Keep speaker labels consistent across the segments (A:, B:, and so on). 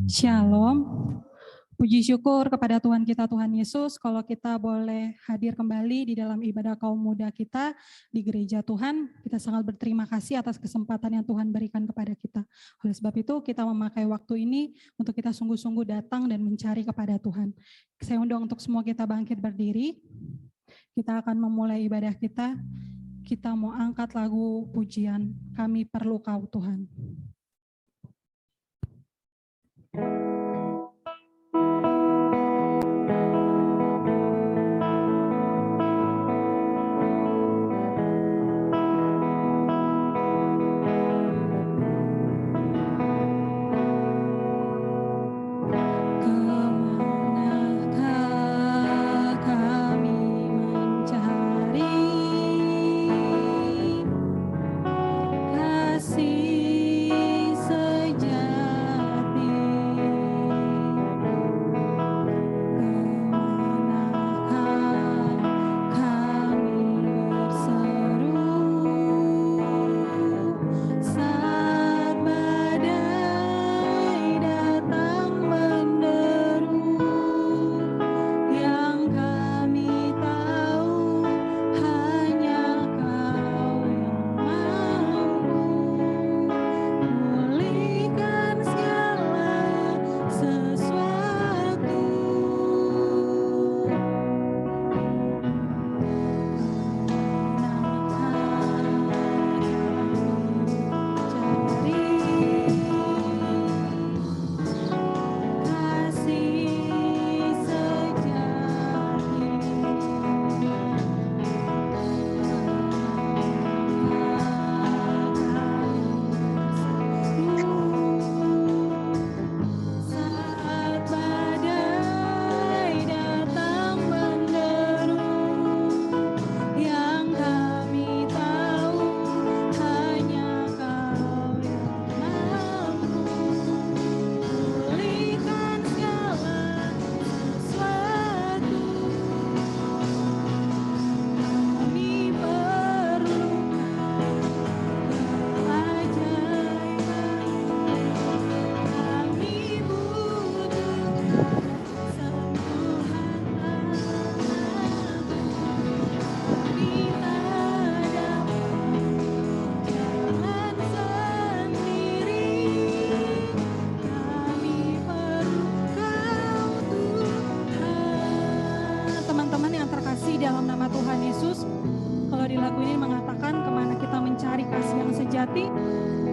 A: Shalom. Puji syukur kepada Tuhan kita, Tuhan Yesus, kalau kita boleh hadir kembali di dalam ibadah kaum muda kita di gereja Tuhan. Kita sangat berterima kasih atas kesempatan yang Tuhan berikan kepada kita. Oleh sebab itu, kita memakai waktu ini untuk kita sungguh-sungguh datang dan mencari kepada Tuhan. Saya undang untuk semua kita bangkit berdiri. Kita akan memulai ibadah kita. Kita mau angkat lagu pujian, Kami Perlu Kau Tuhan.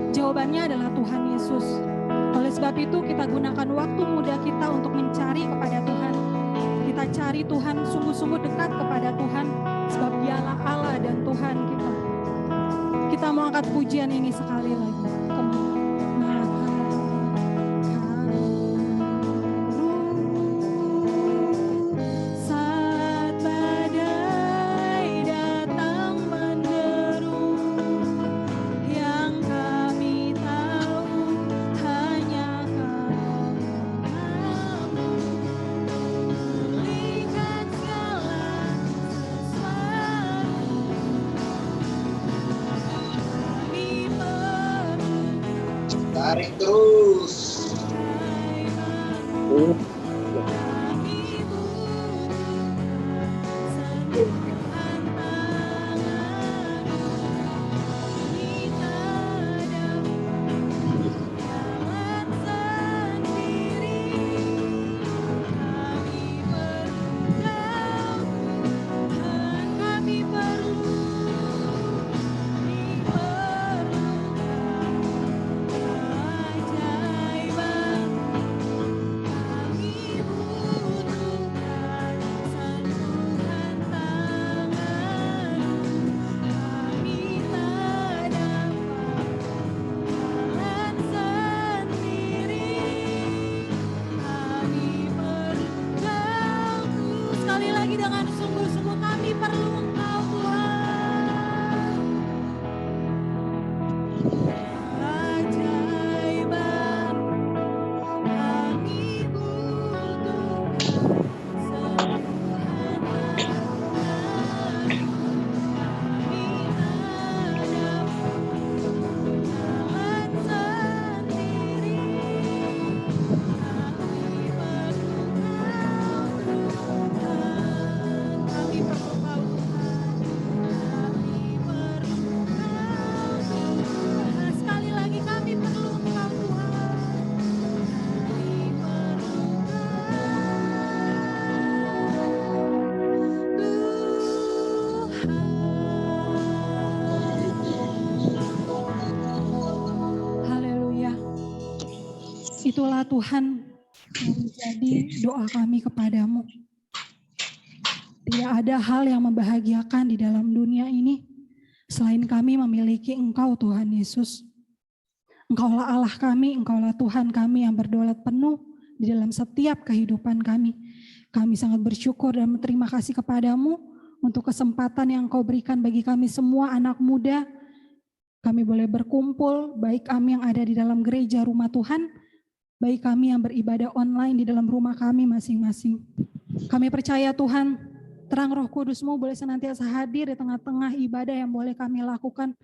A: Jawabannya adalah Tuhan Yesus. Oleh sebab itu kita gunakan waktu muda kita untuk mencari kepada Tuhan. Kita cari Tuhan, sungguh-sungguh dekat kepada Tuhan, sebab Dialah Allah dan Tuhan kita. Kita mau angkat pujian ini sekali lagi.
B: Tarik terus.
A: Itulah Tuhan yang menjadi doa kami kepadamu. Tidak ada hal yang membahagiakan di dalam dunia ini selain kami memiliki Engkau, Tuhan Yesus. Engkaulah Allah kami, Engkaulah Tuhan kami yang berdaulat penuh di dalam setiap kehidupan kami. Kami sangat bersyukur dan berterima kasih kepadamu untuk kesempatan yang Engkau berikan bagi kami semua anak muda. Kami boleh berkumpul, baik kami yang ada di dalam gereja rumah Tuhan, baik kami yang beribadah online di dalam rumah kami masing-masing. Kami percaya Tuhan, terang Roh Kudus-Mu boleh senantiasa hadir di tengah-tengah ibadah yang boleh kami lakukan,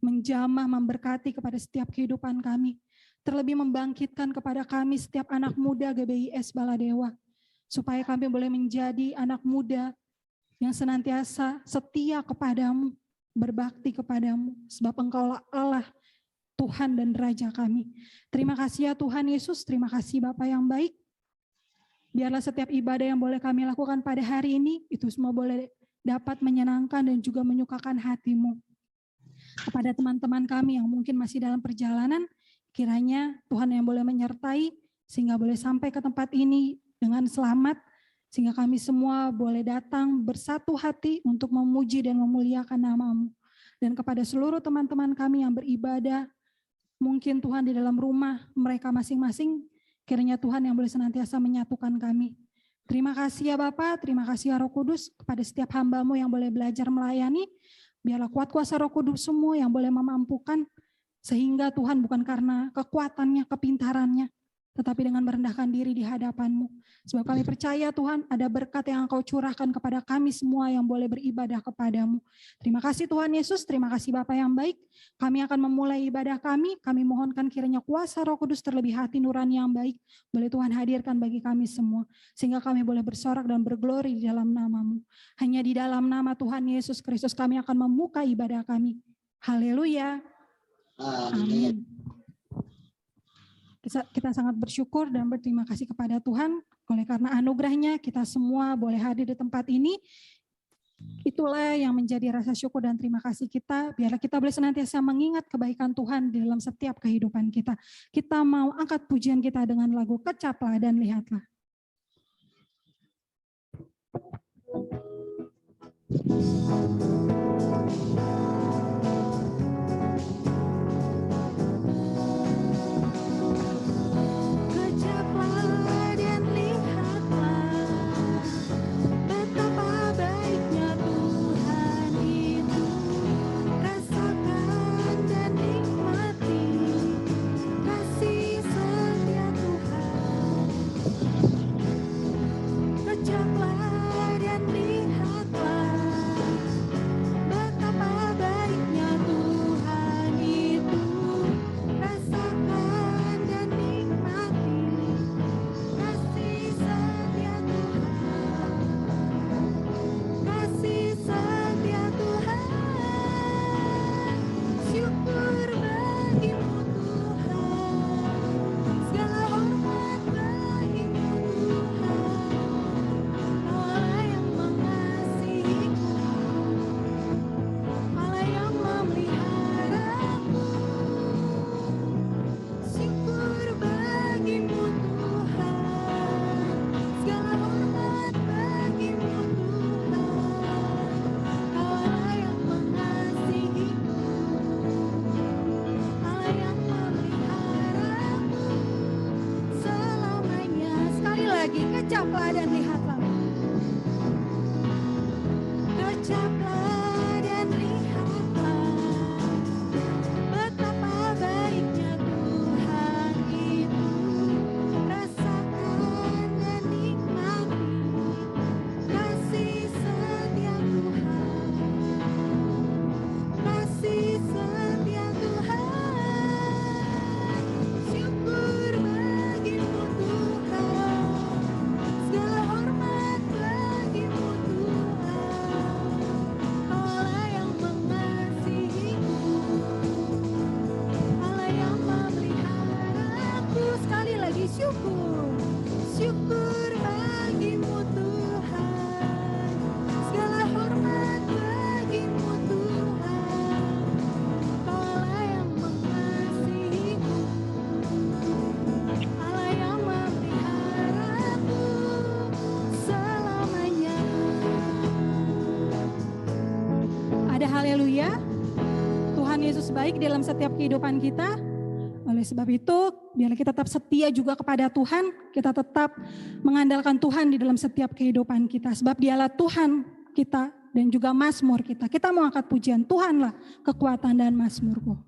A: menjamah, memberkati kepada setiap kehidupan kami. Terlebih membangkitkan kepada kami setiap anak muda GBIS Baladewa, supaya kami boleh menjadi anak muda yang senantiasa setia kepadamu, berbakti kepadamu, sebab Engkaulah Allah, Tuhan dan Raja kami. Terima kasih ya Tuhan Yesus, terima kasih Bapa yang baik. Biarlah setiap ibadah yang boleh kami lakukan pada hari ini, itu semua boleh dapat menyenangkan dan juga menyukakan hati-Mu. Kepada teman-teman kami yang mungkin masih dalam perjalanan, kiranya Tuhan yang boleh menyertai, sehingga boleh sampai ke tempat ini dengan selamat, sehingga kami semua boleh datang bersatu hati untuk memuji dan memuliakan nama-Mu. Dan kepada seluruh teman-teman kami yang beribadah, mungkin Tuhan di dalam rumah mereka masing-masing, kiranya Tuhan yang boleh senantiasa menyatukan kami. Terima kasih ya Bapa, terima kasih ya Roh Kudus, kepada setiap hamba-Mu yang boleh belajar melayani. Biarlah kuat kuasa Roh Kudus semua yang boleh memampukan, sehingga Tuhan bukan karena kekuatannya, kepintarannya, tetapi dengan merendahkan diri di hadapan-Mu. Sebab kami percaya Tuhan ada berkat yang Engkau curahkan kepada kami semua yang boleh beribadah kepada-Mu. Terima kasih Tuhan Yesus, terima kasih Bapa yang baik. Kami akan memulai ibadah kami mohonkan kiranya kuasa Roh Kudus terlebih hati nurani yang baik, boleh Tuhan hadirkan bagi kami semua, sehingga kami boleh bersorak dan berglori di dalam nama-Mu. Hanya di dalam nama Tuhan Yesus Kristus kami akan membuka ibadah kami. Haleluya. Amin. Kita sangat bersyukur dan berterima kasih kepada Tuhan, oleh karena anugerahnya kita semua boleh hadir di tempat ini. Itulah yang menjadi rasa syukur dan terima kasih kita. Biarlah kita boleh senantiasa mengingat kebaikan Tuhan di dalam setiap kehidupan kita. Kita mau angkat pujian kita dengan lagu Kecaplah dan Lihatlah. Kecaplah dan lihatlah. Kecaplah dan lihatlah betapa baiknya Tuhan itu. Rasakan dan nikmati kasih setia Tuhan. Kasih setia Tuhan. Syukur bagimu Tuhan. Segala hormat bagimu Tuhan, Allah yang mengasihiku, Allah yang memeliharaku. Sekali lagi syukur, syukur bagimu Tuhan, segala hormat bagimu Tuhan, Allah yang mengasihiku, baik dalam setiap kehidupan kita. Oleh sebab itu, biarlah kita tetap setia juga kepada Tuhan, kita tetap mengandalkan Tuhan di dalam setiap kehidupan kita. Sebab Dialah Tuhan kita dan juga mazmur kita. Kita mau angkat pujian, Tuhanlah kekuatan dan mazmurku.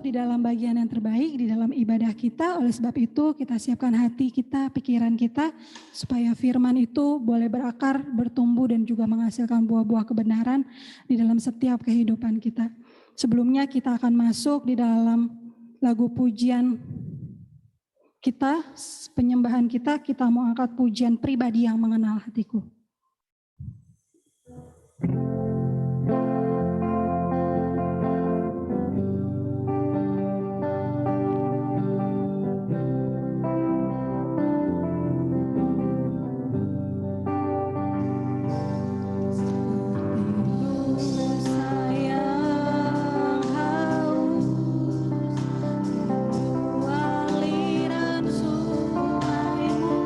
A: Di dalam bagian yang terbaik di dalam ibadah kita. Oleh sebab itu kita siapkan hati kita, pikiran kita supaya firman itu boleh berakar, bertumbuh dan juga menghasilkan buah-buah kebenaran di dalam setiap kehidupan kita. Sebelumnya kita akan masuk di dalam lagu pujian kita, penyembahan kita mau angkat pujian pribadi yang mengenal hatiku.
C: Aliran sungai-Mu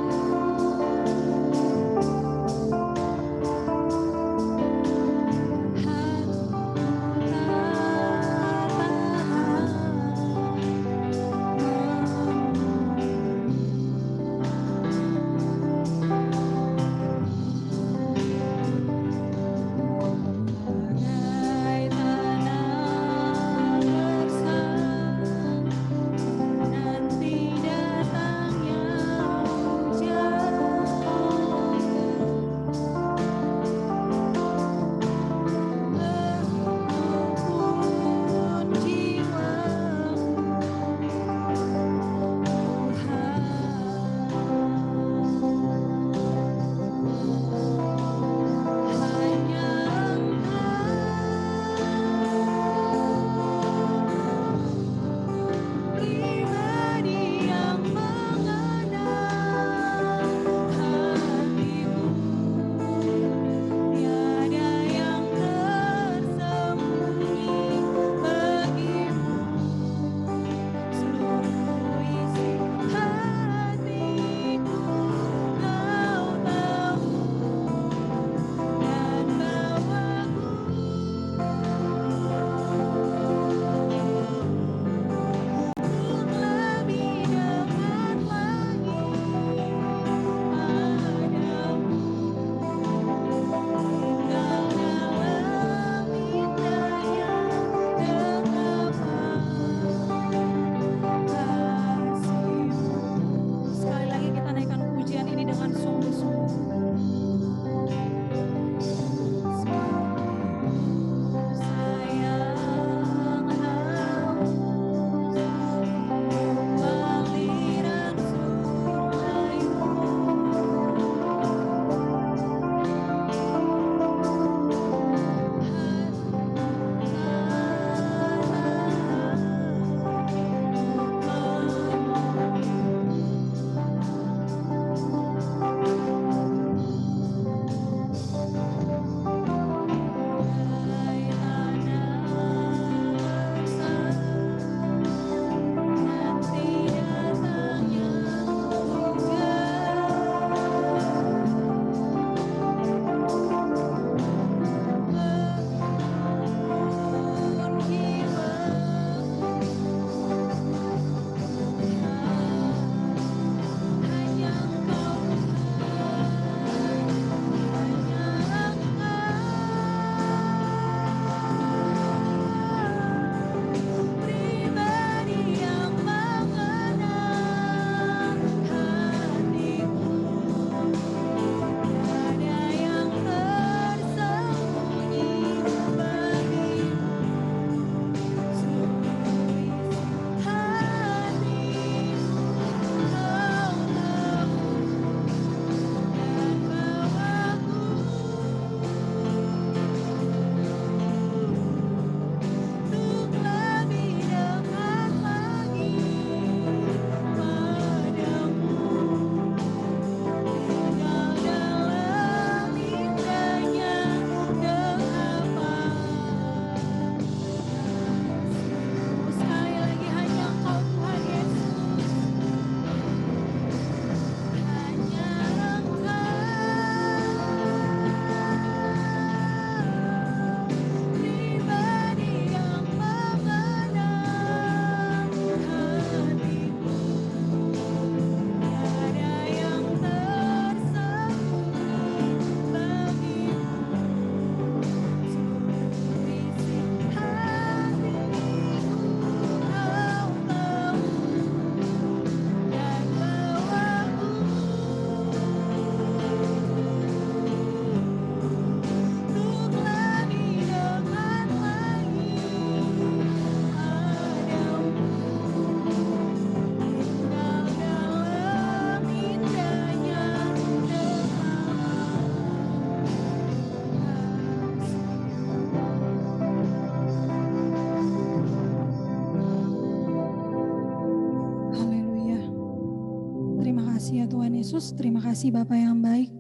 A: Yesus, terima kasih Bapa yang baik.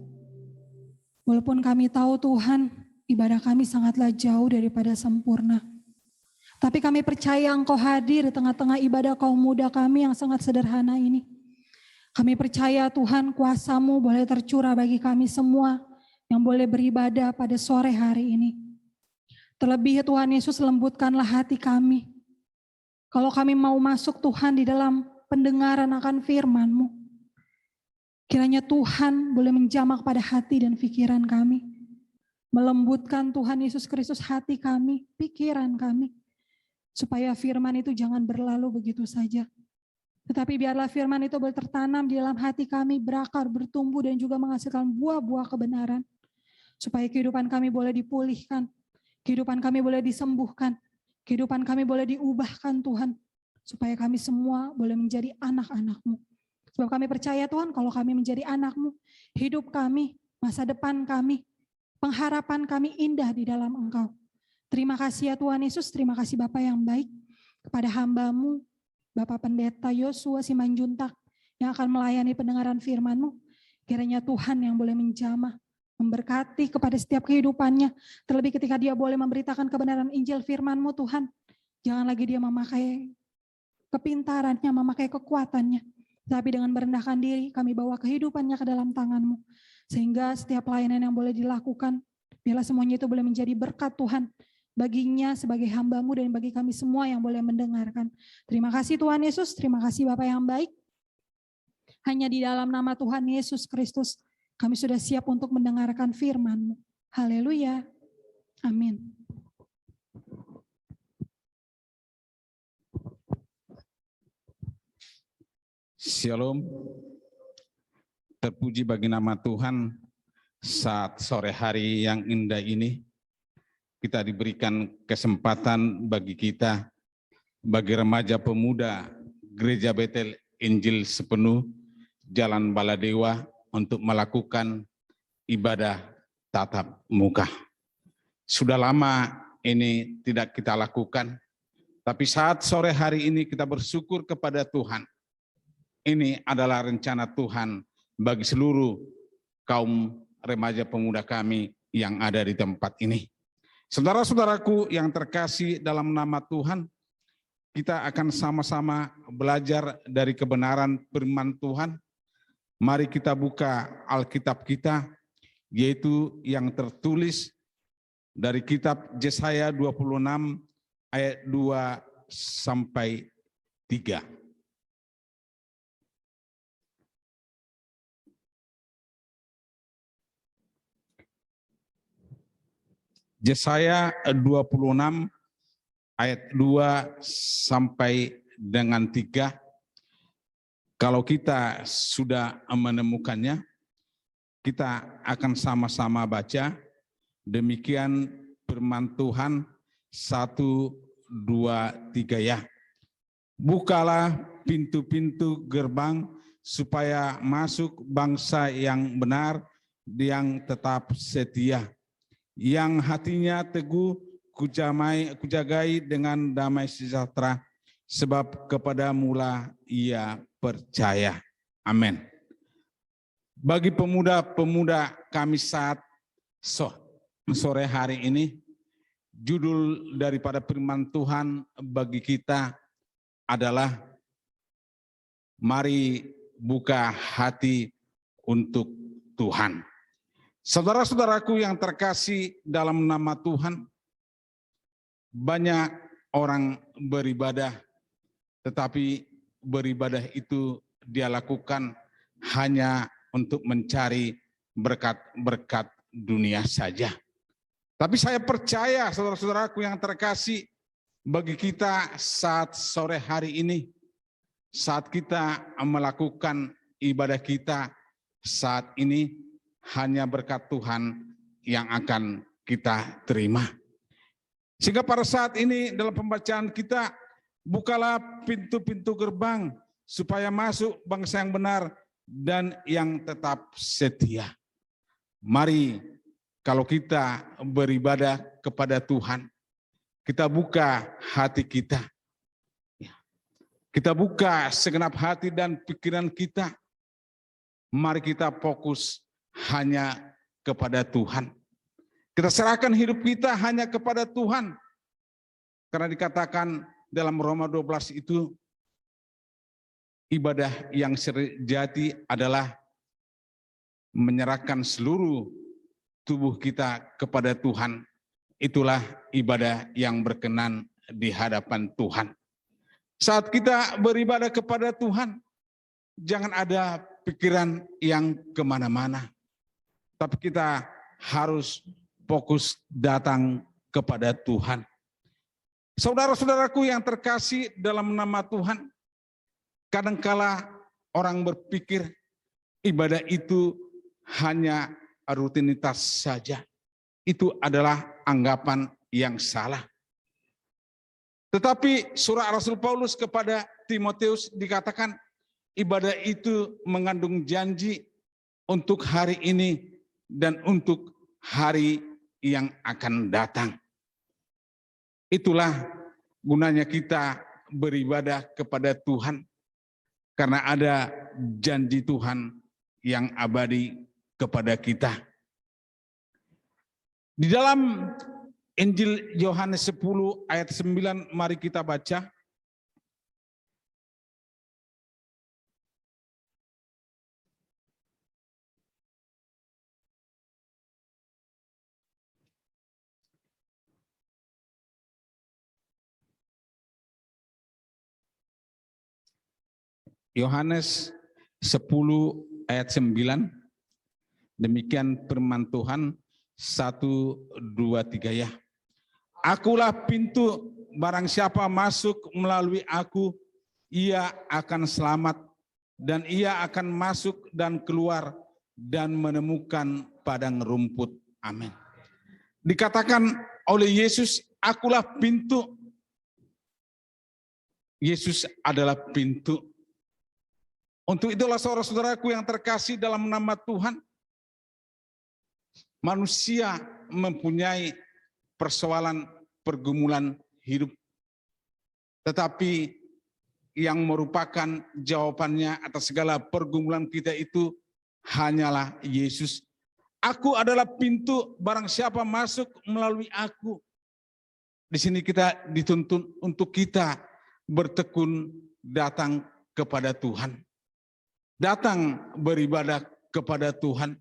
A: Walaupun kami tahu Tuhan, ibadah kami sangatlah jauh daripada sempurna. Tapi kami percaya Engkau hadir di tengah-tengah ibadah kaum muda kami yang sangat sederhana ini. Kami percaya Tuhan, kuasa-Mu boleh tercurah bagi kami semua yang boleh beribadah pada sore hari ini. Terlebih Tuhan Yesus, lembutkanlah hati kami. Kalau kami mau masuk Tuhan di dalam pendengaran akan firman-Mu, kiranya Tuhan boleh menjamah pada hati dan pikiran kami. Melembutkan Tuhan Yesus Kristus hati kami, pikiran kami. Supaya firman itu jangan berlalu begitu saja. Tetapi biarlah firman itu boleh tertanam di dalam hati kami, berakar, bertumbuh dan juga menghasilkan buah-buah kebenaran. Supaya kehidupan kami boleh dipulihkan, kehidupan kami boleh disembuhkan, kehidupan kami boleh diubahkan Tuhan. Supaya kami semua boleh menjadi anak-anak-Mu. Sebab kami percaya Tuhan, kalau kami menjadi anak-Mu, hidup kami, masa depan kami, pengharapan kami indah di dalam Engkau. Terima kasih ya Tuhan Yesus, terima kasih Bapa yang baik kepada hamba-Mu, Bapak Pendeta Yosua Simanjuntak yang akan melayani pendengaran firman-Mu. Kiranya Tuhan yang boleh menjamah, memberkati kepada setiap kehidupannya. Terlebih ketika dia boleh memberitakan kebenaran Injil firman-Mu Tuhan. Jangan lagi dia memakai kepintarannya, memakai kekuatannya. Tapi dengan merendahkan diri, kami bawa kehidupannya ke dalam tangan-Mu. Sehingga setiap pelayanan yang boleh dilakukan, biarlah semuanya itu boleh menjadi berkat Tuhan. Baginya sebagai hamba-Mu dan bagi kami semua yang boleh mendengarkan. Terima kasih Tuhan Yesus, terima kasih Bapa yang baik. Hanya di dalam nama Tuhan Yesus Kristus, kami sudah siap untuk mendengarkan firman-Mu. Haleluya. Amin.
C: Shalom, terpuji bagi nama Tuhan. Saat sore hari yang indah ini, kita diberikan kesempatan bagi kita, bagi remaja pemuda Gereja Betel Injil Sepenuh, Jalan Baladewa, untuk melakukan ibadah tatap muka. Sudah lama ini tidak kita lakukan, tapi saat sore hari ini kita bersyukur kepada Tuhan. Ini adalah rencana Tuhan bagi seluruh kaum remaja pemuda kami yang ada di tempat ini. Saudara-saudaraku yang terkasih dalam nama Tuhan, kita akan sama-sama belajar dari kebenaran firman Tuhan. Mari kita buka Alkitab kita, yaitu yang tertulis dari kitab Yesaya 26 ayat 2 sampai 3. Yesaya 26 ayat 2 sampai dengan 3. Kalau kita sudah menemukannya, kita akan sama-sama baca. Demikian firman Tuhan 1, 2, 3 ya. Bukalah pintu-pintu gerbang supaya masuk bangsa yang benar, yang tetap setia. Yang hatinya teguh kujagai dengan damai sejahtera, sebab kepadaMu-lah ia percaya. Amin. Bagi pemuda-pemuda kami saat sore hari ini, judul daripada firman Tuhan bagi kita adalah mari buka hati untuk Tuhan. Saudara-saudaraku yang terkasih dalam nama Tuhan, banyak orang beribadah, tetapi beribadah itu dia lakukan hanya untuk mencari berkat-berkat dunia saja. Tapi saya percaya saudara-saudaraku yang terkasih, bagi kita saat sore hari ini, saat kita melakukan ibadah kita saat ini, hanya berkat Tuhan yang akan kita terima. Sehingga pada saat ini dalam pembacaan kita, bukalah pintu-pintu gerbang supaya masuk bangsa yang benar dan yang tetap setia. Mari kalau kita beribadah kepada Tuhan, kita buka hati kita. Kita buka segenap hati dan pikiran kita. Mari kita fokus hanya kepada Tuhan. Kita serahkan hidup kita hanya kepada Tuhan. Karena dikatakan dalam Roma 12 itu, ibadah yang sejati adalah menyerahkan seluruh tubuh kita kepada Tuhan. Itulah ibadah yang berkenan di hadapan Tuhan. Saat kita beribadah kepada Tuhan, jangan ada pikiran yang kemana-mana. Tapi kita harus fokus datang kepada Tuhan. Saudara-saudaraku yang terkasih dalam nama Tuhan, kadangkala orang berpikir ibadah itu hanya rutinitas saja. Itu adalah anggapan yang salah. Tetapi surah Rasul Paulus kepada Timotius dikatakan ibadah itu mengandung janji untuk hari ini dan untuk hari yang akan datang. Itulah gunanya kita beribadah kepada Tuhan, karena ada janji Tuhan yang abadi kepada kita. Di dalam Injil Yohanes 10 ayat 9, mari kita baca. Yohanes 10 ayat 9, demikian firman Tuhan, 1, 2, 3 ya. Akulah pintu, barang siapa masuk melalui aku, ia akan selamat, dan ia akan masuk dan keluar dan menemukan padang rumput. Amin. Dikatakan oleh Yesus, akulah pintu. Yesus adalah pintu. Untuk itulah saudara-saudaraku yang terkasih dalam nama Tuhan, manusia mempunyai persoalan pergumulan hidup. Tetapi yang merupakan jawabannya atas segala pergumulan kita itu hanyalah Yesus. Aku adalah pintu, barang siapa masuk melalui aku. Di sini kita dituntun untuk kita bertekun datang kepada Tuhan. Datang beribadah kepada Tuhan.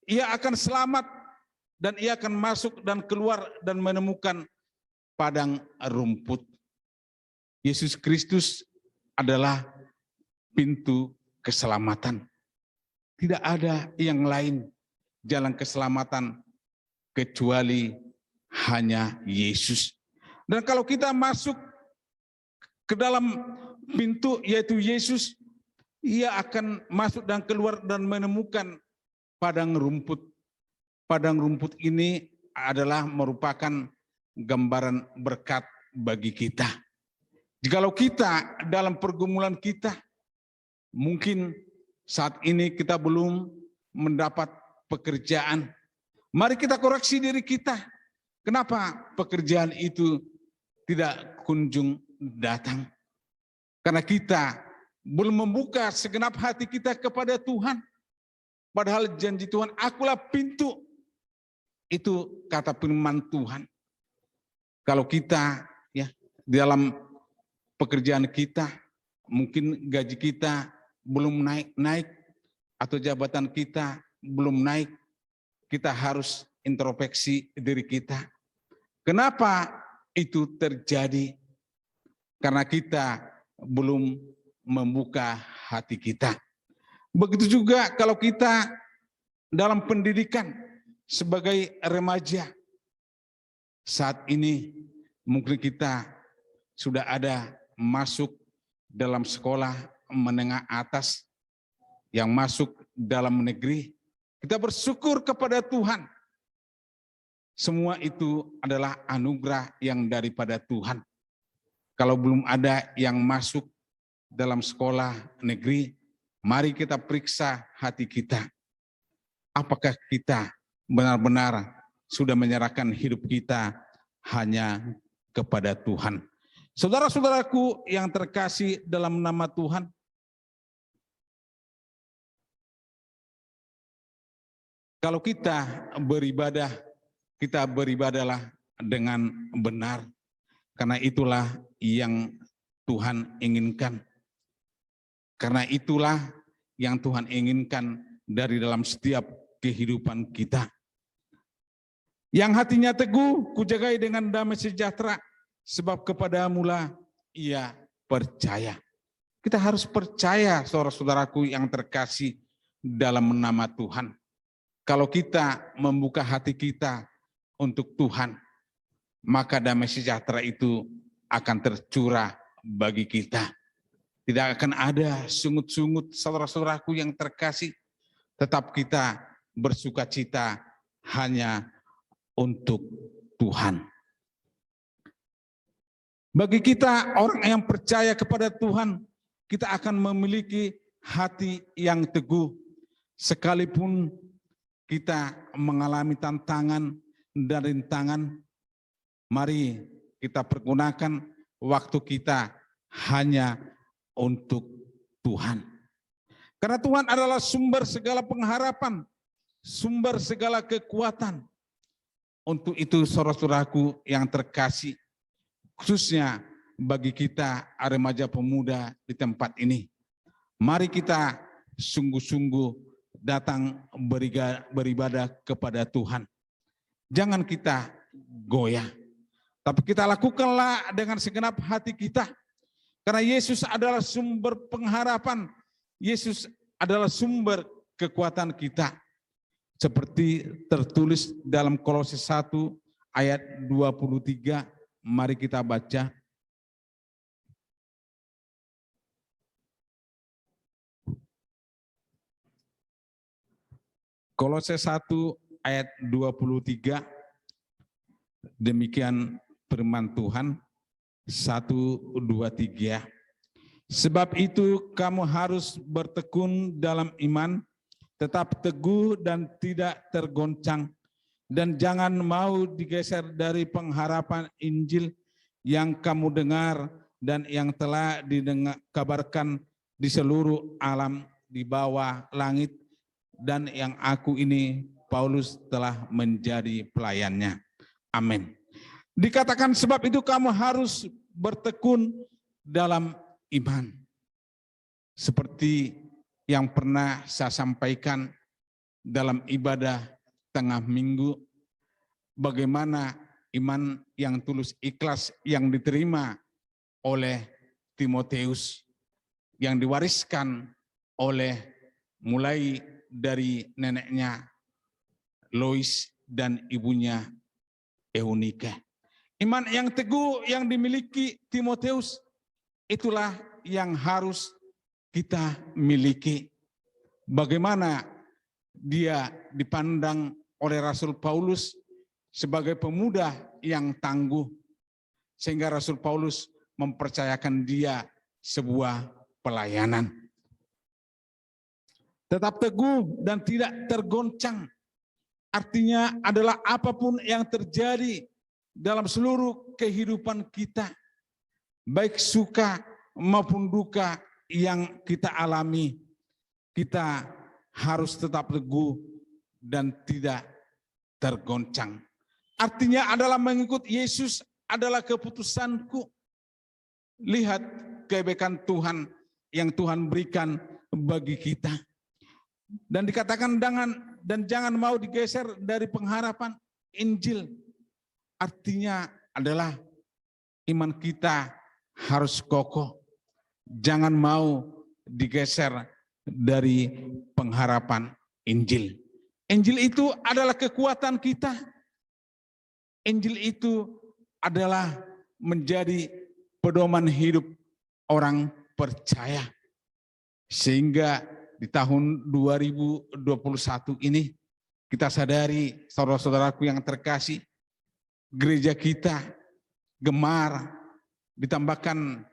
C: Ia akan selamat dan ia akan masuk dan keluar dan menemukan padang rumput. Yesus Kristus adalah pintu keselamatan. Tidak ada yang lain jalan keselamatan kecuali hanya Yesus. Dan kalau kita masuk ke dalam pintu yaitu Yesus, ia akan masuk dan keluar dan menemukan padang rumput. Padang rumput ini adalah merupakan gambaran berkat bagi kita. Jikalau kita dalam pergumulan kita, mungkin saat ini kita belum mendapat pekerjaan. Mari kita koreksi diri kita. Kenapa pekerjaan itu tidak kunjung datang? Karena kita belum membuka segenap hati kita kepada Tuhan. Padahal janji Tuhan, akulah pintu. Itu kata firman Tuhan. Kalau kita ya dalam pekerjaan kita, mungkin gaji kita belum naik atau jabatan kita belum naik, kita harus introspeksi diri kita. Kenapa itu terjadi? Karena kita belum membuka hati kita. Begitu juga kalau kita dalam pendidikan sebagai remaja. Saat ini mungkin kita sudah ada masuk dalam sekolah menengah atas, yang masuk dalam negeri. Kita bersyukur kepada Tuhan. Semua itu adalah anugerah yang daripada Tuhan. Kalau belum ada yang masuk dalam sekolah negeri, mari kita periksa hati kita. Apakah kita benar-benar sudah menyerahkan hidup kita hanya kepada Tuhan? Saudara-saudaraku yang terkasih dalam nama Tuhan, Kalau kita beribadahlah dengan benar. Karena itulah yang Tuhan inginkan. Karena itulah yang Tuhan inginkan dari dalam setiap kehidupan kita. Yang hatinya teguh, kujagai dengan damai sejahtera, sebab kepadamulah ia percaya. Kita harus percaya, saudara-saudaraku yang terkasih, dalam nama Tuhan. Kalau kita membuka hati kita untuk Tuhan, maka damai sejahtera itu akan tercurah bagi kita. Tidak akan ada sungut-sungut, saudara-saudaraku yang terkasih. Tetap kita bersukacita hanya untuk Tuhan. Bagi kita orang yang percaya kepada Tuhan, kita akan memiliki hati yang teguh. Sekalipun kita mengalami tantangan dan rintangan, mari kita pergunakan waktu kita hanya untuk Tuhan. Karena Tuhan adalah sumber segala pengharapan, sumber segala kekuatan. Untuk itu saudara-saudaraku yang terkasih, khususnya bagi kita remaja pemuda di tempat ini, mari kita sungguh-sungguh datang beribadah kepada Tuhan. Jangan kita goyah, tapi kita lakukanlah dengan segenap hati kita. Karena Yesus adalah sumber pengharapan, Yesus adalah sumber kekuatan kita. Seperti tertulis dalam Kolose 1 ayat 23, mari kita baca. Kolose 1 ayat 23, demikian firman Tuhan, 1, 2, 3. Sebab itu kamu harus bertekun dalam iman, tetap teguh dan tidak tergoncang, dan jangan mau digeser dari pengharapan Injil yang kamu dengar dan yang telah dikabarkan di seluruh alam di bawah langit, dan yang aku ini Paulus telah menjadi pelayannya. Amin. Dikatakan sebab itu kamu harus bertekun dalam iman. Seperti yang pernah saya sampaikan dalam ibadah tengah minggu, bagaimana iman yang tulus ikhlas yang diterima oleh Timoteus, yang diwariskan oleh mulai dari neneknya Lois dan ibunya Eunike. Iman yang teguh yang dimiliki Timoteus, itulah yang harus kita miliki. Bagaimana dia dipandang oleh Rasul Paulus sebagai pemuda yang tangguh, sehingga Rasul Paulus mempercayakan dia sebuah pelayanan. Tetap teguh dan tidak tergoncang, artinya adalah apapun yang terjadi dalam seluruh kehidupan kita, baik suka maupun duka yang kita alami, kita harus tetap teguh dan tidak tergoncang. Artinya adalah mengikut Yesus adalah keputusanku. Lihat kebaikan Tuhan yang Tuhan berikan bagi kita. Dan dikatakan jangan mau digeser dari pengharapan Injil. Artinya adalah iman kita harus kokoh. Jangan mau digeser dari pengharapan Injil. Injil itu adalah kekuatan kita. Injil itu adalah menjadi pedoman hidup orang percaya. Sehingga di tahun 2021 ini kita sadari, saudara-saudaraku yang terkasih, gereja kita gemar ditambahkan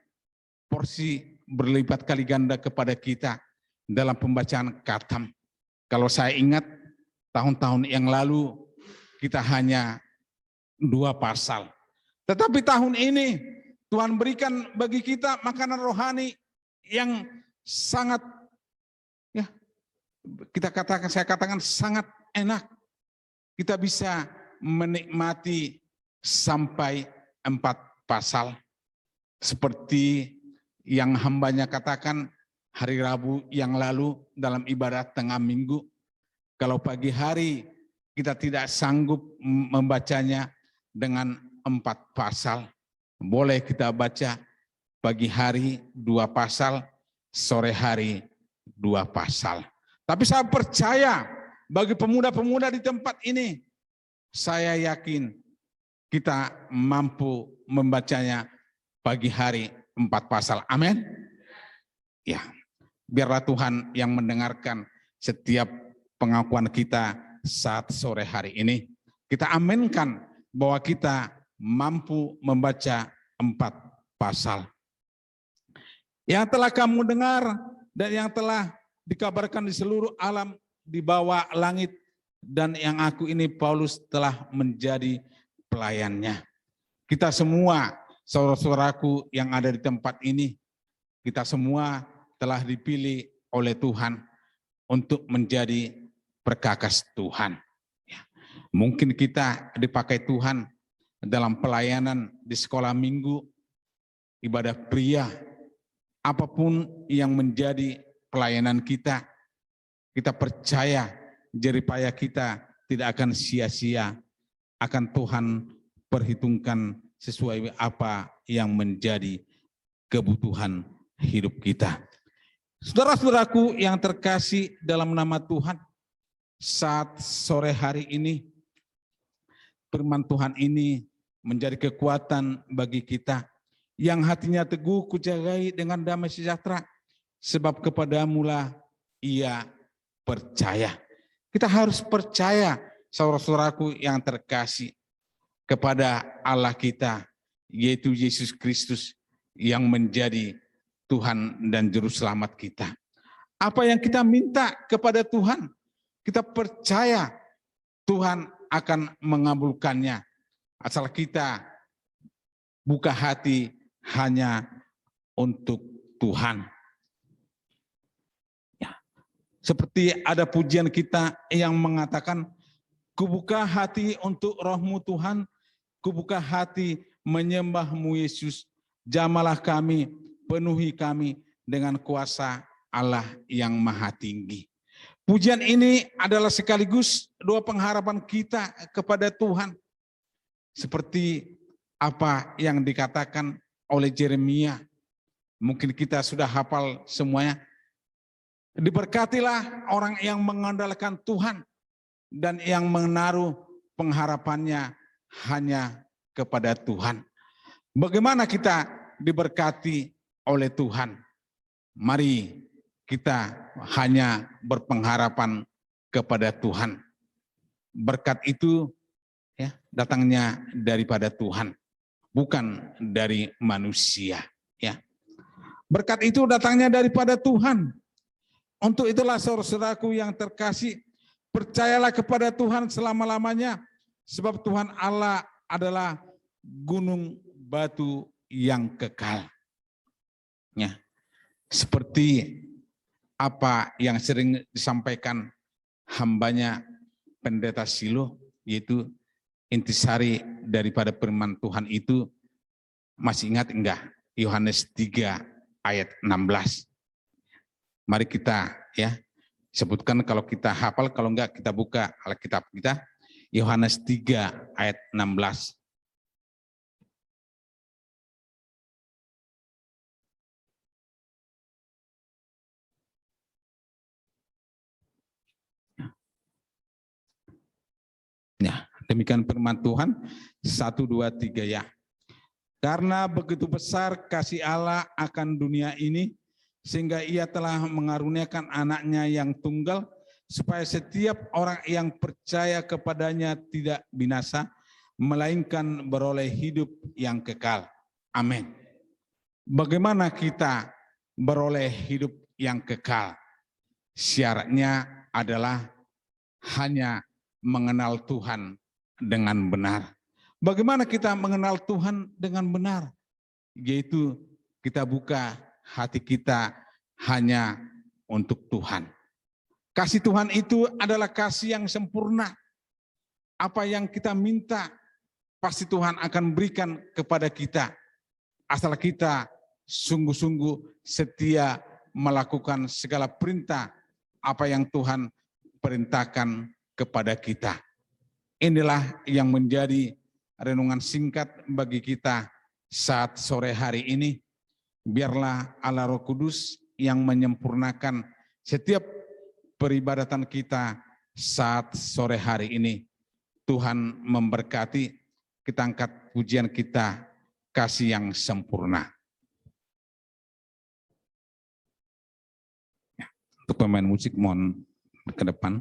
C: porsi berlipat kali ganda kepada kita dalam pembacaan khatam. Kalau saya ingat tahun-tahun yang lalu kita hanya 2 pasal. Tetapi tahun ini Tuhan berikan bagi kita makanan rohani yang sangat saya katakan sangat enak. Kita bisa menikmati sampai 4 pasal. Seperti yang hambanya katakan hari Rabu yang lalu dalam ibadat tengah minggu. Kalau pagi hari kita tidak sanggup membacanya dengan 4 pasal, boleh kita baca pagi hari 2 pasal, sore hari 2 pasal. Tapi saya percaya bagi pemuda-pemuda di tempat ini, saya yakin kita mampu membacanya pagi hari 4 pasal. Amin. Ya, biarlah Tuhan yang mendengarkan setiap pengakuan kita saat sore hari ini. Kita aminkan bahwa kita mampu membaca 4 pasal. Yang telah kamu dengar dan yang telah dikabarkan di seluruh alam di bawah langit, dan yang aku ini Paulus telah menjadi pelayannya. Kita semua, saudara-saudaraku yang ada di tempat ini, kita semua telah dipilih oleh Tuhan untuk menjadi perkakas Tuhan. Mungkin kita dipakai Tuhan dalam pelayanan di sekolah minggu, ibadah pria, apapun yang menjadi pelayanan kita, kita percaya jeripaya kita tidak akan sia-sia, akan Tuhan perhitungkan sesuai apa yang menjadi kebutuhan hidup kita. Saudara-saudaraku yang terkasih dalam nama Tuhan, saat sore hari ini, firman Tuhan ini menjadi kekuatan bagi kita, yang hatinya teguh kujagai dengan damai sejahtera, sebab kepadamulah ia percaya. Kita harus percaya, saudara-saudaraku yang terkasih, kepada Allah kita, yaitu Yesus Kristus yang menjadi Tuhan dan Juru Selamat kita. Apa yang kita minta kepada Tuhan, kita percaya Tuhan akan mengabulkannya. Asal kita buka hati hanya untuk Tuhan. Ya. Seperti ada pujian kita yang mengatakan, kubuka hati untuk rohmu Tuhan, kubuka hati menyembahmu Yesus, jamalah kami, penuhi kami dengan kuasa Allah yang maha tinggi. Pujian ini adalah sekaligus doa pengharapan kita kepada Tuhan. Seperti apa yang dikatakan oleh Yeremia. Mungkin kita sudah hafal semuanya. Diberkatilah orang yang mengandalkan Tuhan dan yang menaruh pengharapannya hanya kepada Tuhan. Bagaimana kita diberkati oleh Tuhan? Mari kita hanya berpengharapan kepada Tuhan. Berkat itu ya datangnya daripada Tuhan, bukan dari manusia. Ya, berkat itu datangnya daripada Tuhan. Untuk itulah saudara-saudaraku yang terkasih, percayalah kepada Tuhan selama-lamanya, sebab Tuhan Allah adalah gunung batu yang kekal. Ya, seperti apa yang sering disampaikan hambanya Pendeta Silo, yaitu intisari daripada firman Tuhan itu, masih ingat enggak? Yohanes 3 ayat 16. Mari kita ya sebutkan kalau kita hafal, kalau enggak kita buka Alkitab kita. Yohanes 3 ayat 16. Ya, demikian firman Tuhan. 1, 2, 3 ya. Karena begitu besar kasih Allah akan dunia ini, sehingga ia telah mengaruniakan anaknya yang tunggal, supaya setiap orang yang percaya kepadanya tidak binasa, melainkan beroleh hidup yang kekal. Amin. Bagaimana kita beroleh hidup yang kekal? Syaratnya adalah hanya mengenal Tuhan dengan benar. Bagaimana kita mengenal Tuhan dengan benar? Yaitu kita buka hati kita hanya untuk Tuhan. Kasih Tuhan itu adalah kasih yang sempurna. Apa yang kita minta, pasti Tuhan akan berikan kepada kita. Asal kita sungguh-sungguh setia melakukan segala perintah apa yang Tuhan perintahkan kepada kita. Inilah yang menjadi renungan singkat bagi kita saat sore hari ini. Biarlah Allah Roh Kudus yang menyempurnakan setiap peribadatan kita saat sore hari ini. Tuhan memberkati, kita angkat pujian kita, kasih yang sempurna. Untuk pemain musik mohon ke depan.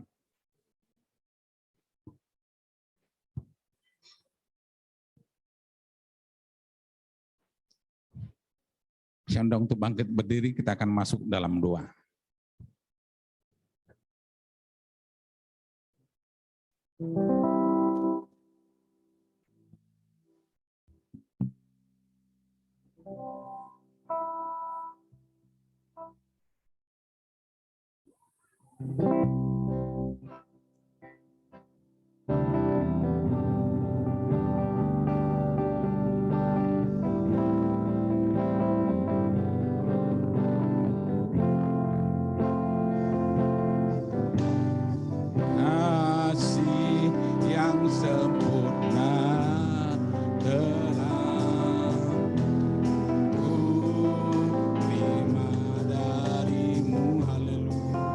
C: Saya undang untuk bangkit berdiri, kita akan masuk dalam doa. Kasih yang sempurna telah ku terima darimu, haleluya.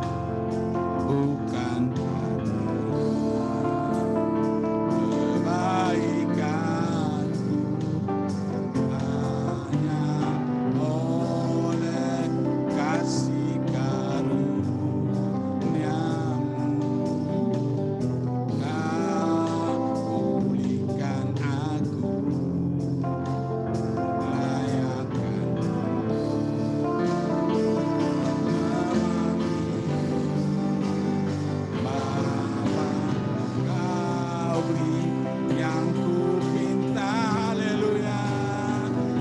C: Bukan karena kebaikanku, hanya oleh kasih karunia-Mu Kau pulihkan aku, layakkan Kau beri yang ku pinta, haleluya.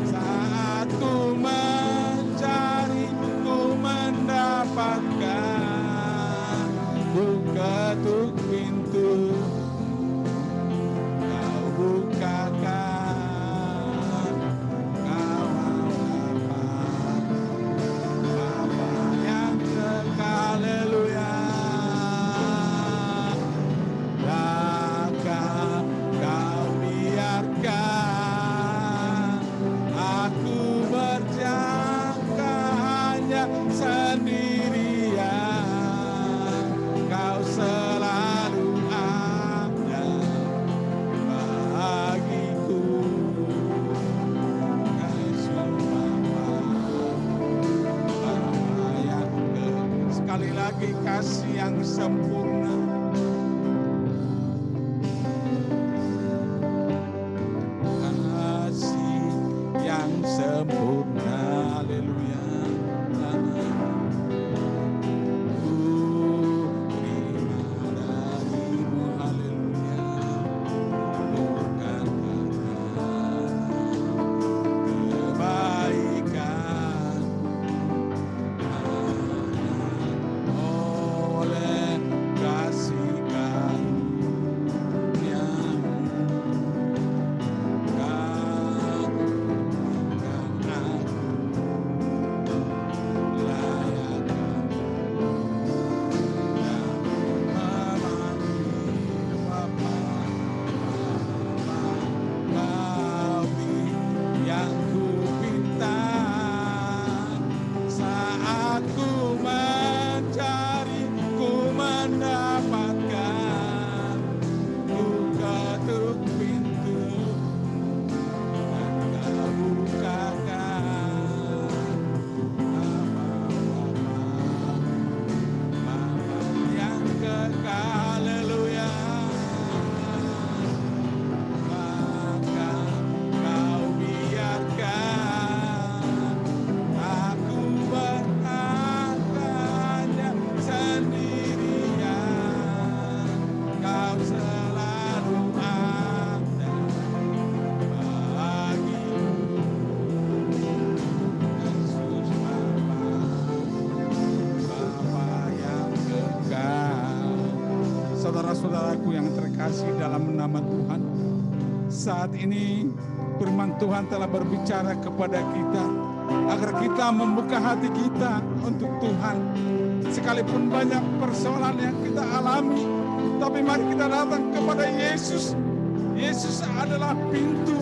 C: Saat ku mencari, ku mendapatkan, ku ketuk pintu, Kau bukakan, Kau hadapan Bapa yang kekal, haleluya. Takkan Kau biarkan aku berjangka hanya sendirian. Kau selalu ada bagiku. Yesus Bapa yang sekali lagi kasih yang sempurna. Kasih yang sempurna, haleluya. Ku terima darimu, haleluya. Bukan karena kebaikan, hanya oleh kasih Saat ini firman Tuhan telah berbicara kepada kita agar kita membuka hati kita untuk Tuhan. Sekalipun banyak persoalan yang kita alami, tapi mari kita datang kepada Yesus. Yesus adalah pintu.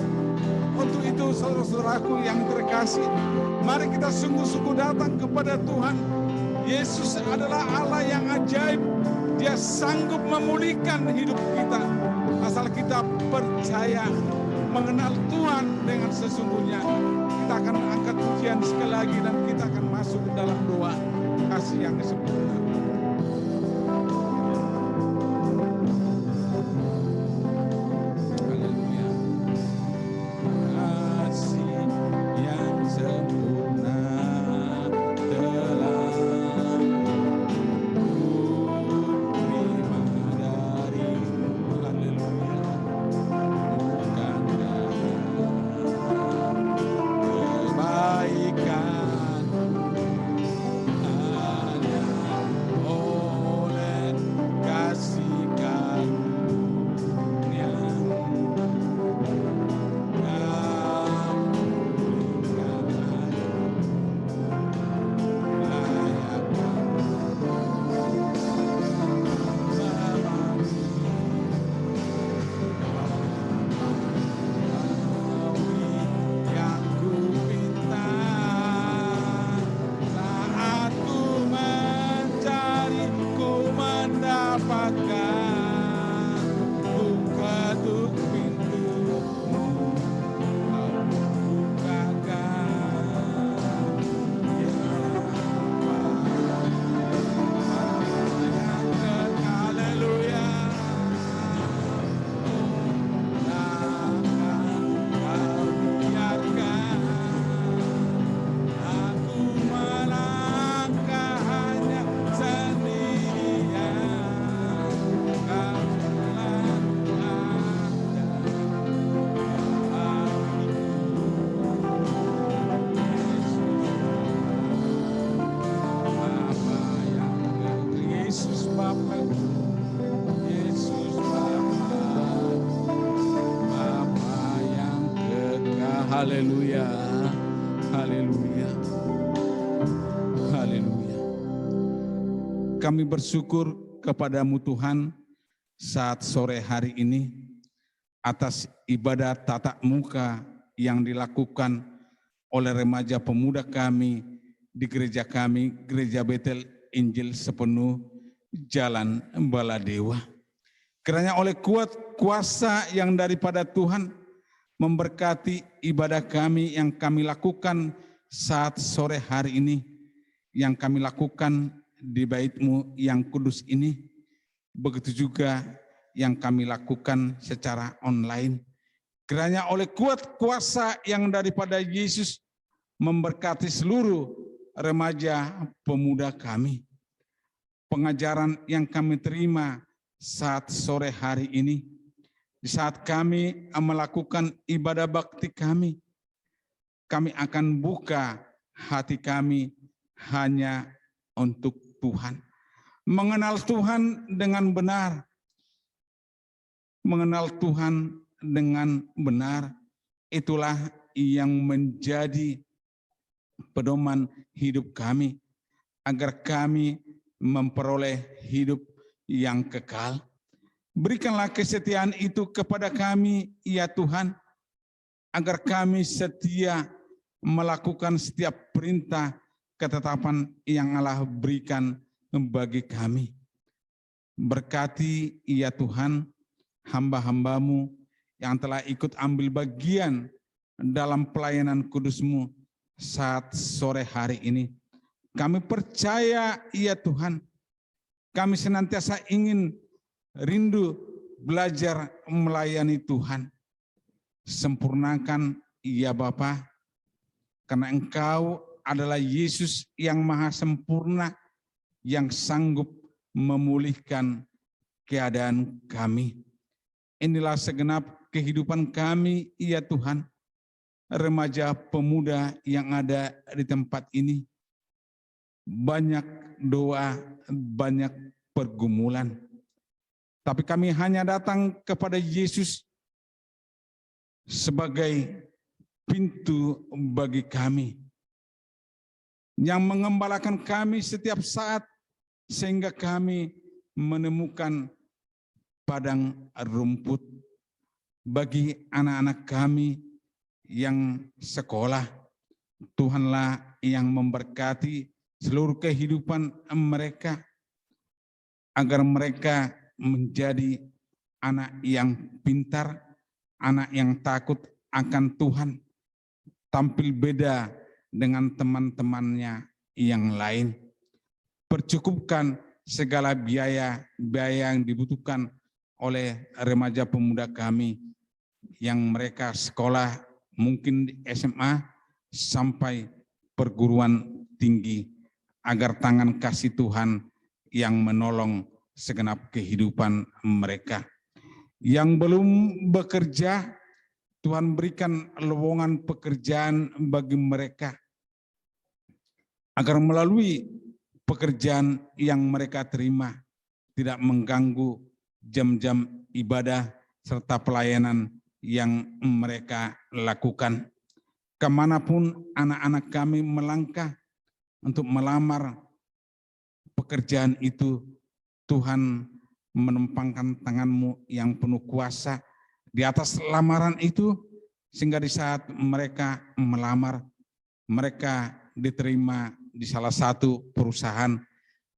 C: Untuk itu saudara-saudaraku yang terkasih, mari kita sungguh-sungguh datang kepada Tuhan. Yesus adalah Allah yang ajaib. Dia sanggup memulihkan hidup kita. Asal kita percaya, mengenal Tuhan dengan sesungguhnya. Kita akan angkat pujian sekali lagi dan kita akan masuk ke dalam doa kasih yang sempurna. Haleluya, haleluya, haleluya. Kami bersyukur kepadamu Tuhan saat sore hari ini atas ibadah tatap muka yang dilakukan oleh remaja pemuda kami di gereja kami, Gereja Betel Injil Sepenuh Jalan Baladewa. Kiranya oleh kuasa yang daripada Tuhan memberkati ibadah kami yang kami lakukan saat sore hari ini, yang kami lakukan di bait-Mu yang kudus ini, begitu juga yang kami lakukan secara online. Kiranya oleh kuasa yang daripada Yesus memberkati seluruh remaja pemuda kami. Pengajaran yang kami terima saat sore hari ini, di saat kami melakukan ibadah bakti kami akan buka hati kami hanya untuk Tuhan. Mengenal Tuhan dengan benar. Mengenal Tuhan dengan benar, itulah yang menjadi pedoman hidup kami, agar kami memperoleh hidup yang kekal. Berikanlah kesetiaan itu kepada kami, ya Tuhan, agar kami setia melakukan setiap perintah ketetapan yang Allah berikan bagi kami. Berkati, ya Tuhan, hamba-hamba-Mu yang telah ikut ambil bagian dalam pelayanan kudus-Mu saat sore hari ini. Kami percaya, ya Tuhan, kami senantiasa ingin rindu belajar melayani Tuhan. Sempurnakan, ya Bapa, karena Engkau adalah Yesus yang maha sempurna, yang sanggup memulihkan keadaan kami. Inilah segenap kehidupan kami, ya Tuhan, remaja pemuda yang ada di tempat ini. Banyak doa, banyak pergumulan. Tapi kami hanya datang kepada Yesus sebagai pintu bagi kami, yang mengembalakan kami setiap saat sehingga kami menemukan padang rumput. Bagi anak-anak kami yang sekolah, Tuhanlah yang memberkati seluruh kehidupan mereka, agar mereka menjadi anak yang pintar, anak yang takut akan Tuhan, tampil beda dengan teman-temannya yang lain. Percukupkan segala biaya yang dibutuhkan oleh remaja pemuda kami yang mereka sekolah mungkin di SMA sampai perguruan tinggi, agar tangan kasih Tuhan yang menolong segenap kehidupan mereka. Yang belum bekerja, Tuhan berikan lowongan pekerjaan bagi mereka, agar melalui pekerjaan yang mereka terima tidak mengganggu jam-jam ibadah serta pelayanan yang mereka lakukan. Kemanapun anak-anak kami melangkah untuk melamar pekerjaan itu, Tuhan menempangkan tangan-Mu yang penuh kuasa di atas lamaran itu, sehingga di saat mereka melamar, mereka diterima di salah satu perusahaan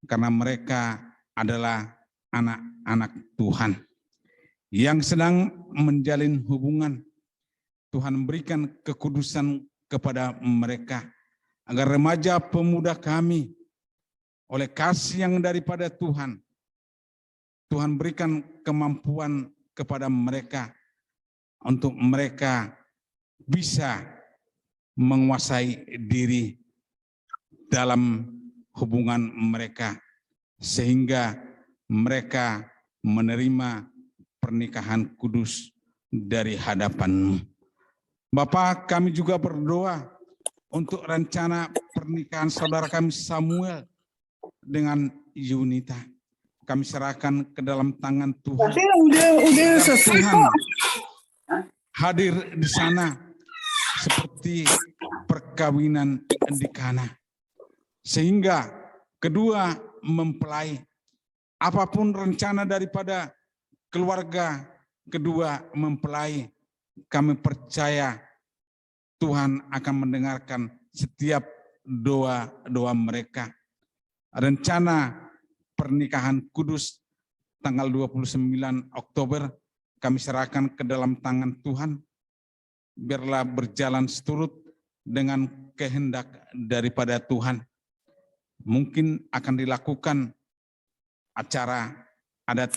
C: karena mereka adalah anak-anak Tuhan yang sedang menjalin hubungan. Tuhan berikan kekudusan kepada mereka, agar remaja pemuda kami oleh kasih yang daripada Tuhan, Tuhan berikan kemampuan kepada mereka untuk mereka bisa menguasai diri dalam hubungan mereka, sehingga mereka menerima pernikahan kudus dari hadapan-Mu. Bapa, kami juga berdoa untuk rencana pernikahan saudara kami Samuel dengan Yunita. Kami serahkan ke dalam tangan Tuhan.
D: Udah selesai
C: Tuhan
D: kok.
C: hadir di sana seperti perkawinan di Kana, sehingga kedua mempelai, apapun rencana daripada keluarga kedua mempelai, kami percaya Tuhan akan mendengarkan setiap doa-doa mereka. Rencana pernikahan kudus tanggal 29 Oktober kami serahkan ke dalam tangan Tuhan. Biarlah berjalan seturut dengan kehendak daripada Tuhan. Mungkin akan dilakukan acara adat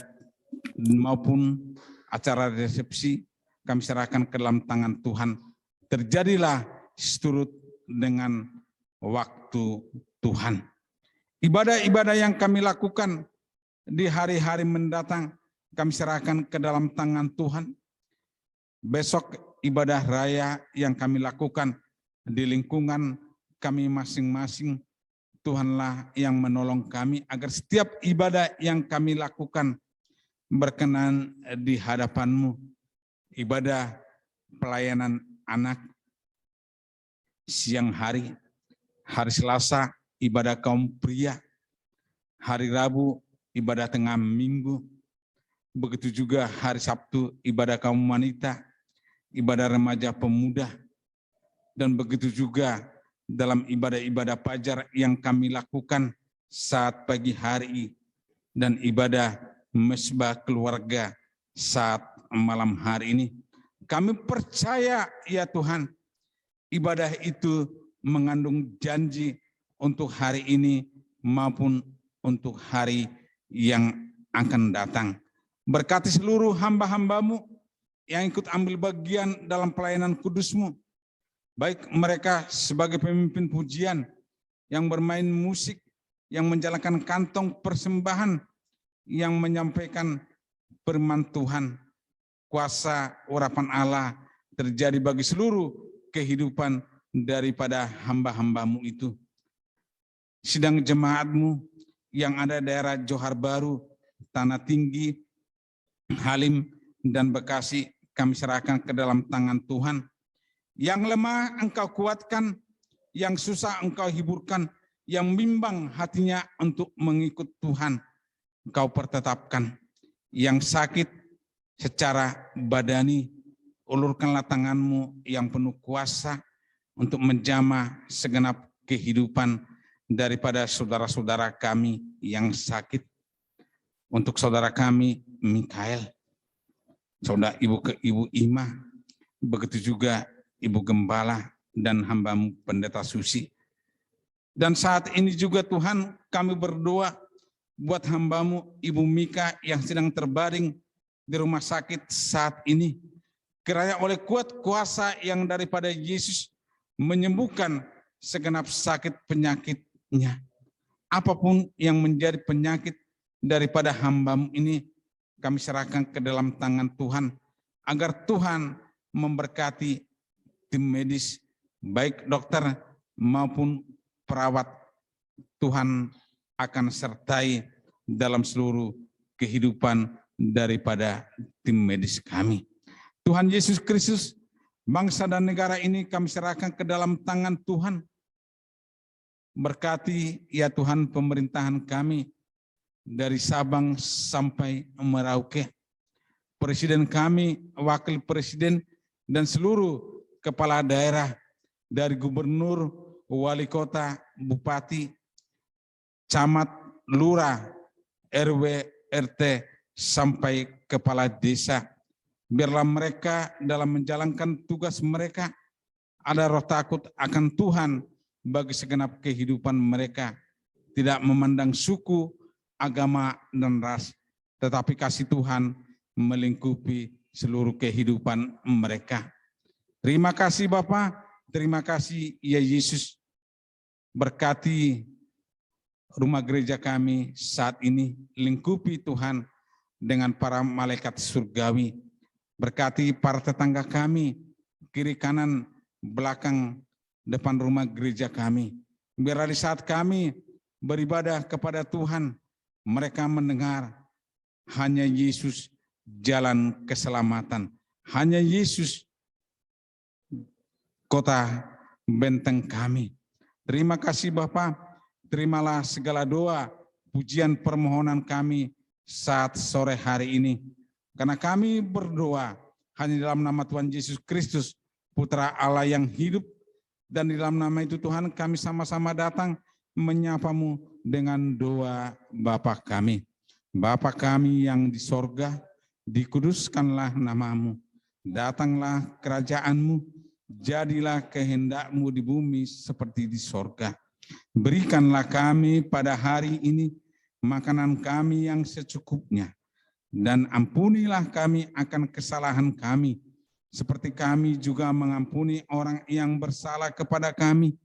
C: maupun acara resepsi, kami serahkan ke dalam tangan Tuhan. Terjadilah seturut dengan waktu Tuhan. Ibadah-ibadah yang kami lakukan di hari-hari mendatang, kami serahkan ke dalam tangan Tuhan. Besok ibadah raya yang kami lakukan di lingkungan kami masing-masing, Tuhanlah yang menolong kami agar setiap ibadah yang kami lakukan berkenan di hadapan-Mu. Ibadah pelayanan anak siang hari, hari Selasa ibadah kaum pria, hari Rabu ibadah tengah minggu, begitu juga hari Sabtu ibadah kaum wanita, ibadah remaja pemuda, dan begitu juga dalam ibadah-ibadah fajar yang kami lakukan saat pagi hari dan ibadah mesbah keluarga saat malam hari ini. Kami percaya ya Tuhan, ibadah itu mengandung janji untuk hari ini maupun untuk hari yang akan datang. Berkati seluruh hamba-hamba-Mu yang ikut ambil bagian dalam pelayanan kudus-Mu, baik mereka sebagai pemimpin pujian, yang bermain musik, yang menjalankan kantong persembahan, yang menyampaikan firman Tuhan. Kuasa urapan Allah terjadi bagi seluruh kehidupan daripada hamba-hamba-Mu itu. Sidang jemaat-Mu yang ada daerah Johar Baru, Tanah Tinggi, Halim, dan Bekasi, kami serahkan ke dalam tangan Tuhan. Yang lemah Engkau kuatkan, yang susah Engkau hiburkan, yang bimbang hatinya untuk mengikut Tuhan, Engkau pertetapkan. Yang sakit secara badani, ulurkanlah tangan-Mu yang penuh kuasa untuk menjamah segenap kehidupan daripada saudara-saudara kami yang sakit. Untuk saudara kami Mikael, saudara Ibu Ima, begitu juga Ibu Gembala dan hamba-Mu Pendeta Susi. Dan saat ini juga Tuhan, kami berdoa buat hamba-Mu Ibu Mika yang sedang terbaring di rumah sakit saat ini. Kiranya oleh kuat kuasa yang daripada Yesus menyembuhkan segenap sakit penyakitnya. Apapun yang menjadi penyakit daripada hamba-Mu ini, kami serahkan ke dalam tangan Tuhan, agar Tuhan memberkati tim medis, baik dokter maupun perawat. Tuhan akan sertai dalam seluruh kehidupan daripada tim medis kami. Tuhan Yesus Kristus, bangsa dan negara ini kami serahkan ke dalam tangan Tuhan. Berkati ya Tuhan pemerintahan kami dari Sabang sampai Merauke. Presiden kami, wakil presiden, dan seluruh kepala daerah dari gubernur, wali kota, bupati, camat, lurah, RW, RT, sampai kepala desa. Biarlah mereka dalam menjalankan tugas mereka ada roh takut akan Tuhan bagi segenap kehidupan mereka. Tidak memandang suku, agama, dan ras, tetapi kasih Tuhan melingkupi seluruh kehidupan mereka. Terima kasih Bapa, terima kasih ya Yesus. Berkati rumah gereja kami saat ini, lingkupi Tuhan dengan para malaikat surgawi. Berkati para tetangga kami, kiri kanan, belakang, depan rumah gereja kami. Biar di saat kami beribadah kepada Tuhan, mereka mendengar hanya Yesus jalan keselamatan. Hanya Yesus kota benteng kami. Terima kasih Bapa, terimalah segala doa, pujian permohonan kami saat sore hari ini. Karena kami berdoa hanya dalam nama Tuhan Yesus Kristus, Putra Allah yang hidup, dan di dalam nama itu Tuhan kami sama-sama datang menyapa-Mu dengan doa Bapa kami. Bapa kami yang di sorga, dikuduskanlah nama-Mu, datanglah kerajaan-Mu, jadilah kehendak-Mu di bumi seperti di sorga. Berikanlah kami pada hari ini makanan kami yang secukupnya, dan ampunilah kami akan kesalahan kami, seperti kami juga mengampuni orang yang bersalah kepada kami.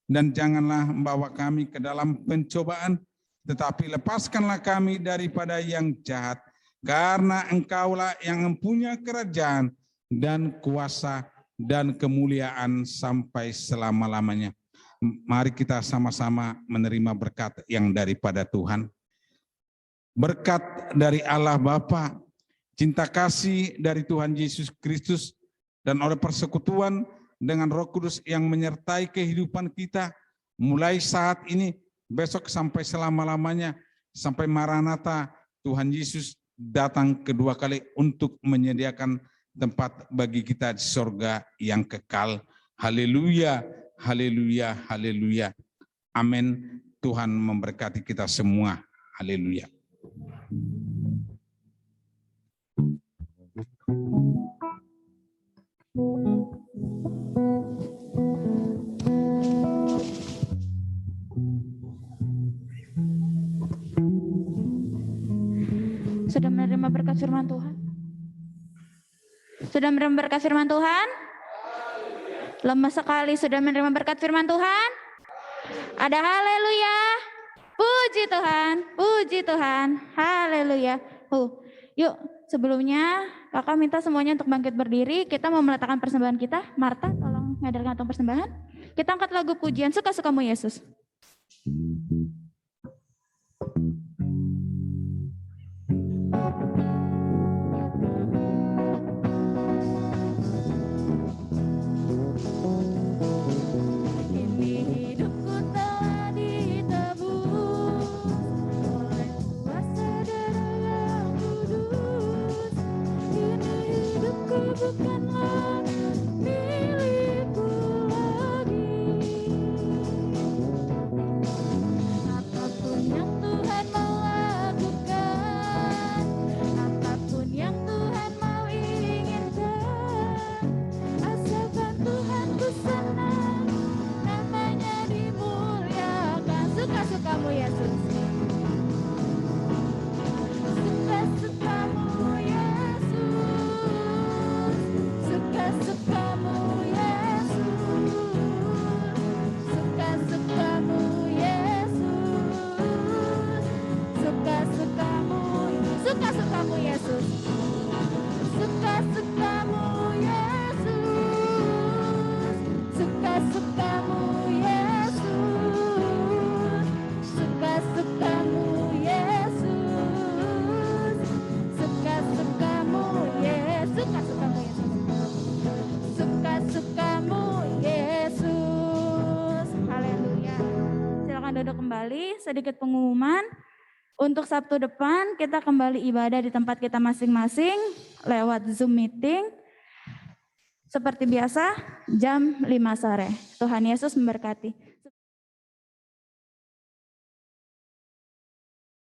C: Dan janganlah membawa kami ke dalam pencobaan, tetapi lepaskanlah kami daripada yang jahat. Karena Engkaulah yang mempunyai kerajaan dan kuasa dan kemuliaan sampai selama-lamanya. Mari kita sama-sama menerima berkat yang daripada Tuhan. Berkat dari Allah Bapa, cinta kasih dari Tuhan Yesus Kristus, dan oleh persekutuan dengan Roh Kudus yang menyertai kehidupan kita, mulai saat ini, besok sampai selama-lamanya, sampai Maranatha, Tuhan Yesus datang kedua kali untuk menyediakan tempat bagi kita di sorga yang kekal. Haleluya, haleluya, haleluya. Amin. Tuhan memberkati kita semua. Haleluya.
D: Sudah menerima berkat firman Tuhan? Sudah menerima berkat firman Tuhan? Lemah sekali sudah menerima berkat firman Tuhan? Ada haleluya. Puji Tuhan, puji Tuhan. Haleluya. Yuk, sebelumnya Kakak minta semuanya untuk bangkit berdiri. Kita mau meletakkan persembahan kita. Marta, tolong ngadarkan kantong persembahan. Kita angkat lagu pujian Suka-Sukamu Yesus. silakan duduk kembali. Sedikit pengumuman. Untuk Sabtu depan kita kembali ibadah di tempat kita masing-masing lewat Zoom meeting. Seperti biasa jam 5 sore. Tuhan Yesus memberkati.